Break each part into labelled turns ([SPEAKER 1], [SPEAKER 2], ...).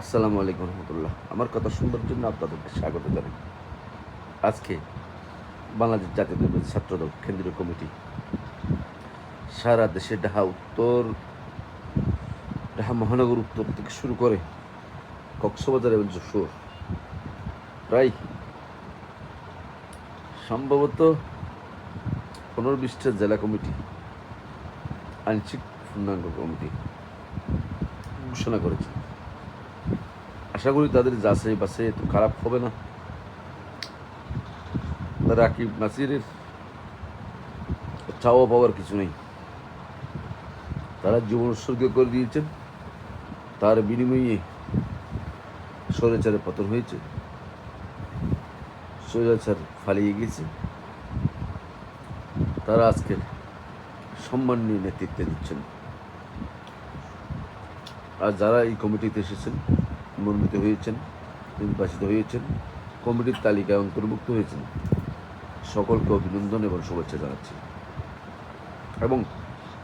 [SPEAKER 1] আসসালামু আলাইকুম রহমতুল্লাহ। আমার কথা শুনবার জন্য আপনাদেরকে স্বাগত জানাই। আজকে বাংলাদেশ জাতীয়তাবাদী ছাত্রদল কেন্দ্রীয় কমিটি সারা দেশে ঢাকা মহানগর উত্তর থেকে শুরু করে কক্সবাজার এবং যশোর প্রায় সম্ভবত 15-20টা জেলা কমিটি, আংশিক পূর্ণাঙ্গ কমিটি ঘোষণা করেছে। আশা করি তাদের যাচাই বাছাই এত খারাপ হবে না। রাকিব নাসিরের চাওয়া পাওয়ার কিছু নেই। তারা জীবন উৎসর্গ করে দিয়েছেন, তার বিনিময়ে স্বৈরাচারে পতন হয়েছে, স্বৈরাচার পালিয়ে গেছে। তারা আজকে সম্মানীয় নেতৃত্ব দিচ্ছেন। আর যারা এই কমিটিতে এসেছেন, মনোনীত হয়েছেন, নির্বাচিত হয়েছেন, কমিটির তালিকায় অন্তর্ভুক্ত হয়েছেন, সকলকে অভিনন্দন এবং শুভেচ্ছা জানাচ্ছি। এবং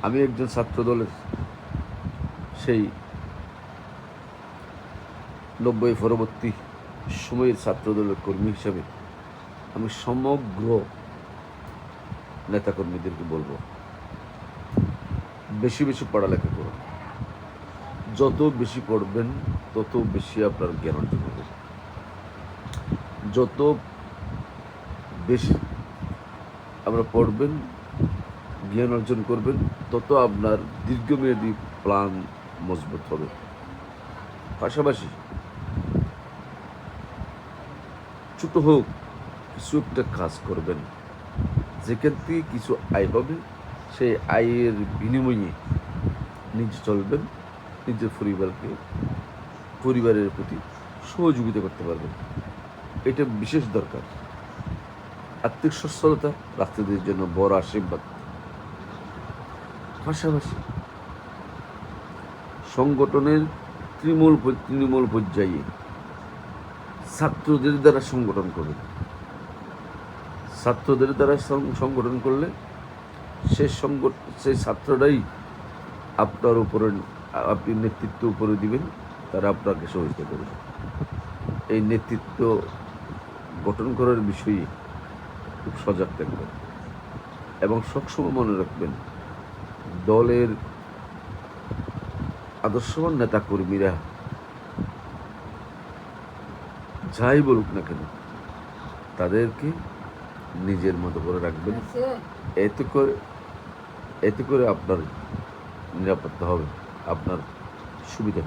[SPEAKER 1] আমি একজন ছাত্র দলের সেই 90 পরবর্তী সময়ের ছাত্র দলের কর্মী হিসাবে আমি সমগ্র নেতাকর্মীদেরকে বলবো, বেশি বেশি পড়ালেখা করুন। যত বেশি পড়বেন তত বেশি আপনার জ্ঞান অর্জন হবে। যত বেশি আমরা পড়বেন, জ্ঞান অর্জন করবেন, তত আপনার দীর্ঘমেয়াদী প্ল্যান মজবুত হবে। পাশাপাশি ছোট হোক কিছু একটা কাজ করবেন, যেখান থেকে কিছু আয় পাবে, সেই আয়ের বিনিময়ে নিজে চলবেন, নিজের পরিবারের প্রতি সহযোগিতা করতে পারবেন। এটা বিশেষ দরকার। আর্থিক সচ্ছলতা রাষ্ট্রদের জন্য বড় আশীর্বাদ। পাশাপাশি সংগঠনের তৃণমূল পর্যায়ে ছাত্রদের দ্বারা সংগঠন করবেন। ছাত্রদের দ্বারা সংগঠন করলে সেই ছাত্ররাই আপনার উপরে, আপনি নেতৃত্ব উপরে দিবেন, তারা আপনাকে সহযোগিতা করবে। এই নেতৃত্ব গঠন করার বিষয়ে খুব সজাগ থাকবেন এবং সবসময় মনে রাখবেন, দলের আদর্শবান নেতা কর্মীরা যাই বলুক না কেন, তাদেরকে নিজের মতো করে রাখবেন। এতে করে আপনার নিরাপত্তা হবে, আপনার সুবিধা হবে।